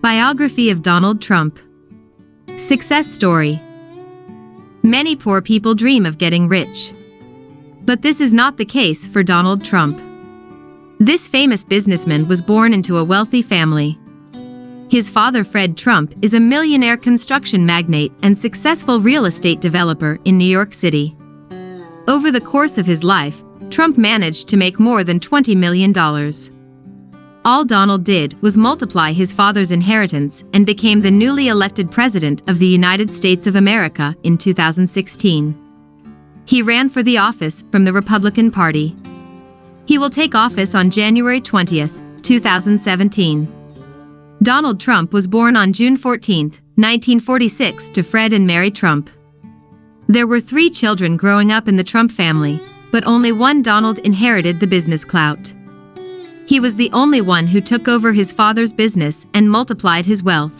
Biography of Donald Trump. Success story. Many poor people dream of getting rich. But this is not the case for Donald Trump. This famous businessman was born into a wealthy family. His father, Fred Trump, is a millionaire construction magnate and successful real estate developer in New York City. Over the course of his life, Trump managed to make more than $20 million. All Donald did was multiply his father's inheritance and became the newly elected President of the United States of America in 2016. He ran for the office from the Republican Party. He will take office on January 20, 2017. Donald Trump was born on June 14, 1946 to Fred and Mary Trump. There were 3 children growing up in the Trump family, but only one Donald inherited the business clout. He was the only one who took over his father's business and multiplied his wealth.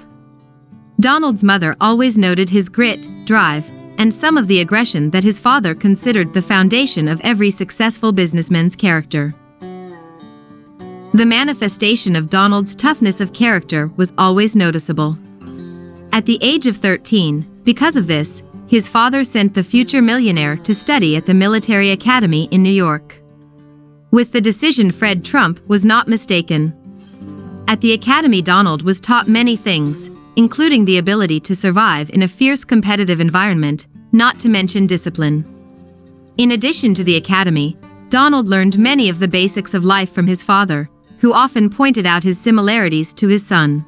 Donald's mother always noted his grit, drive, and some of the aggression that his father considered the foundation of every successful businessman's character. The manifestation of Donald's toughness of character was always noticeable. At the age of 13, because of this, his father sent the future millionaire to study at the military academy in New York. With the decision, Fred Trump was not mistaken. At the academy, Donald was taught many things, including the ability to survive in a fierce competitive environment, not to mention discipline. In addition to the academy, Donald learned many of the basics of life from his father, who often pointed out his similarities to his son.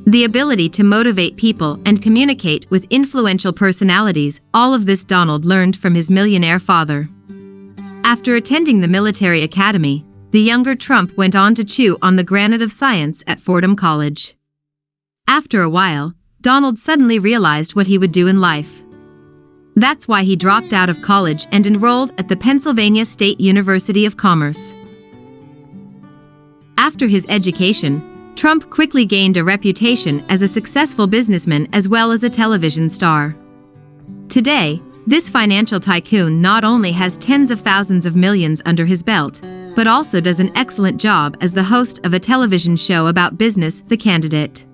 The ability to motivate people and communicate with influential personalities, all of this Donald learned from his millionaire father. After attending the military academy, the younger Trump went on to chew on the granite of science at Fordham College. After a while, Donald suddenly realized what he would do in life. That's why he dropped out of college and enrolled at the Pennsylvania State University of Commerce. After his education, Trump quickly gained a reputation as a successful businessman as well as a television star. Today, this financial tycoon not only has tens of thousands of millions under his belt, but also does an excellent job as the host of a television show about business, The Candidate.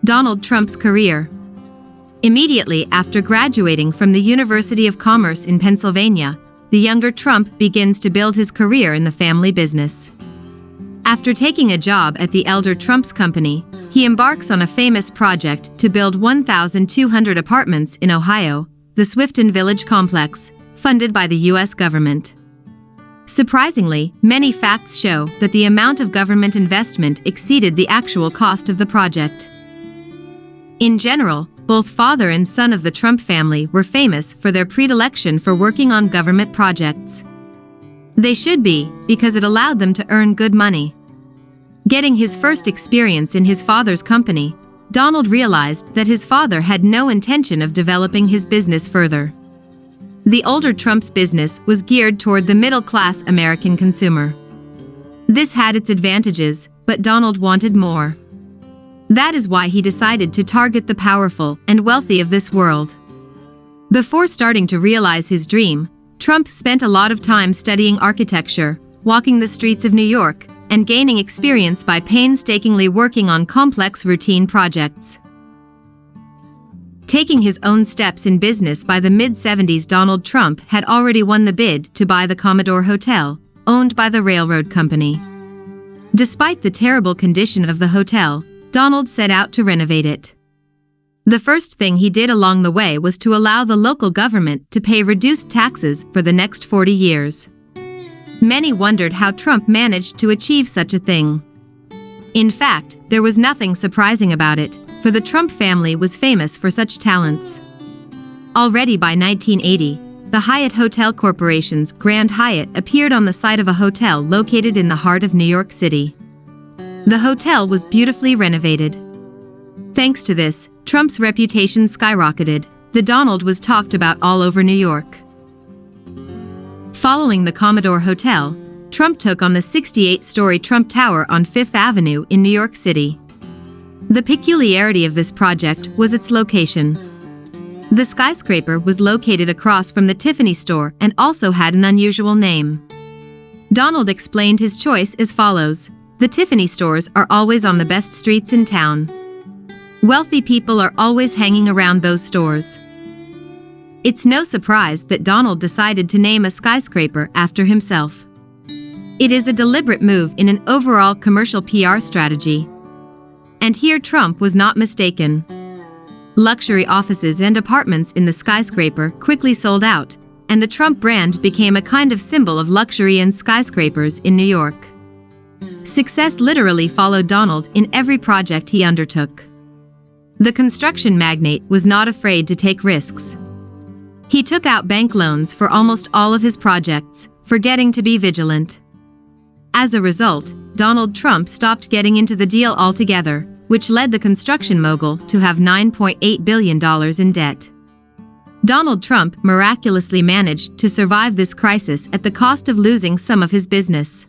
Donald Trump's career. Immediately after graduating from the University of Commerce in Pennsylvania, the younger Trump begins to build his career in the family business. After taking a job at the elder Trump's company, he embarks on a famous project to build 1,200 apartments in Ohio, the Swifton Village complex, funded by the U.S. government. Surprisingly, many facts show that the amount of government investment exceeded the actual cost of the project. In general, both father and son of the Trump family were famous for their predilection for working on government projects. They should be, because it allowed them to earn good money. Getting his first experience in his father's company, Donald realized that his father had no intention of developing his business further. The older Trump's business was geared toward the middle-class American consumer. This had its advantages, but Donald wanted more. That is why he decided to target the powerful and wealthy of this world. Before starting to realize his dream, Trump spent a lot of time studying architecture, walking the streets of New York, and gaining experience by painstakingly working on complex routine projects. Taking his own steps in business by the mid-70s, Donald Trump had already won the bid to buy the Commodore Hotel, owned by the railroad company. Despite the terrible condition of the hotel, Donald set out to renovate it. The first thing he did along the way was to allow the local government to pay reduced taxes for the next 40 years. Many wondered how Trump managed to achieve such a thing. In fact, there was nothing surprising about it, for the Trump family was famous for such talents. Already by 1980, the Hyatt Hotel Corporation's Grand Hyatt appeared on the site of a hotel located in the heart of New York City. The hotel was beautifully renovated. Thanks to this, Trump's reputation skyrocketed. The Donald was talked about all over New York. Following the Commodore Hotel, Trump took on the 68-story Trump Tower on Fifth Avenue in New York City. The peculiarity of this project was its location. The skyscraper was located across from the Tiffany store and also had an unusual name. Donald explained his choice as follows: The Tiffany stores are always on the best streets in town. Wealthy people are always hanging around those stores. It's no surprise that Donald decided to name a skyscraper after himself. It is a deliberate move in an overall commercial PR strategy. And here Trump was not mistaken. Luxury offices and apartments in the skyscraper quickly sold out, and the Trump brand became a kind of symbol of luxury and skyscrapers in New York. Success literally followed Donald in every project he undertook. The construction magnate was not afraid to take risks. He took out bank loans for almost all of his projects, forgetting to be vigilant. As a result, Donald Trump stopped getting into the deal altogether, which led the construction mogul to have $9.8 billion in debt. Donald Trump miraculously managed to survive this crisis at the cost of losing some of his business.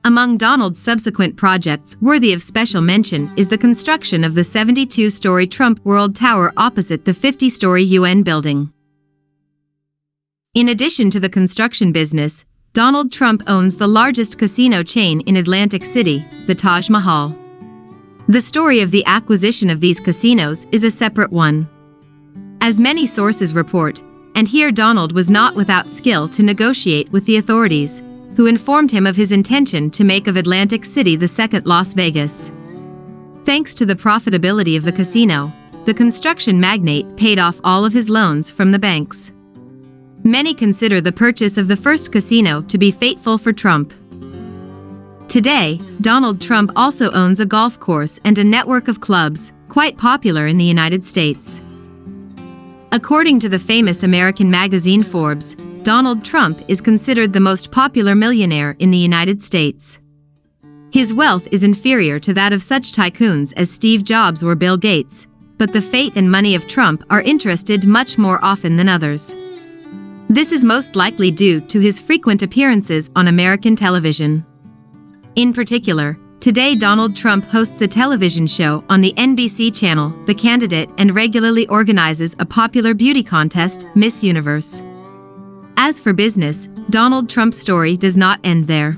Among Donald's subsequent projects worthy of special mention is the construction of the 72-story Trump World Tower opposite the 50-story UN building. In addition to the construction business, Donald Trump owns the largest casino chain in Atlantic City, the Taj Mahal. The story of the acquisition of these casinos is a separate one. As many sources report, and here Donald was not without skill to negotiate with the authorities, who informed him of his intention to make of Atlantic City the second Las Vegas. Thanks to the profitability of the casino, the construction magnate paid off all of his loans from the banks. Many consider the purchase of the first casino to be fateful for Trump. Today, Donald Trump also owns a golf course and a network of clubs, quite popular in the United States. According to the famous American magazine Forbes, Donald Trump is considered the most popular millionaire in the United States. His wealth is inferior to that of such tycoons as Steve Jobs or Bill Gates, but the fate and money of Trump are interested much more often than others. This is most likely due to his frequent appearances on American television. In particular, today Donald Trump hosts a television show on the NBC channel, The Candidate, and regularly organizes a popular beauty contest, Miss Universe. As for business, Donald Trump's story does not end there.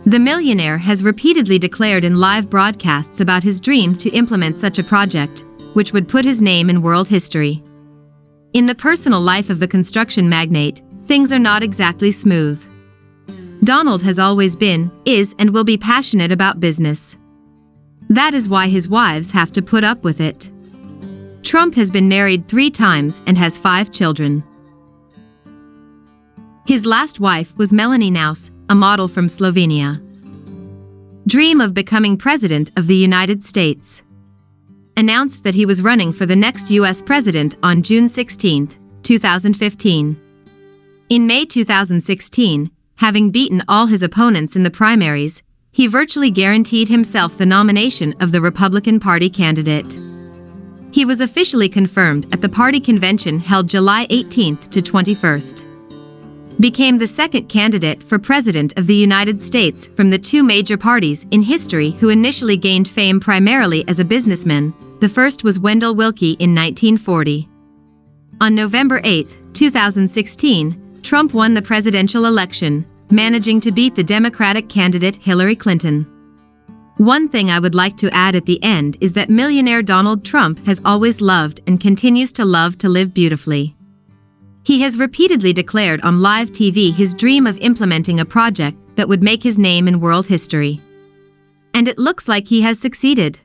The millionaire has repeatedly declared in live broadcasts about his dream to implement such a project, which would put his name in world history. In the personal life of the construction magnate, things are not exactly smooth. Donald has always been, is, and will be passionate about business. That is why his wives have to put up with it. Trump has been married 3 times and has 5 children. His last wife was Melanie Naus, a model from Slovenia. Dream of becoming President of the United States. Announced that he was running for the next U.S. president on June 16, 2015. In May 2016, having beaten all his opponents in the primaries, he virtually guaranteed himself the nomination of the Republican Party candidate. He was officially confirmed at the party convention held July 18 to 21. Became the second candidate for President of the United States from the 2 major parties in history who initially gained fame primarily as a businessman. The first was Wendell Willkie in 1940. On November 8, 2016, Trump won the presidential election, managing to beat the Democratic candidate Hillary Clinton. One thing I would like to add at the end is that millionaire Donald Trump has always loved and continues to love to live beautifully. He has repeatedly declared on live TV his dream of implementing a project that would make his name in world history. And it looks like he has succeeded.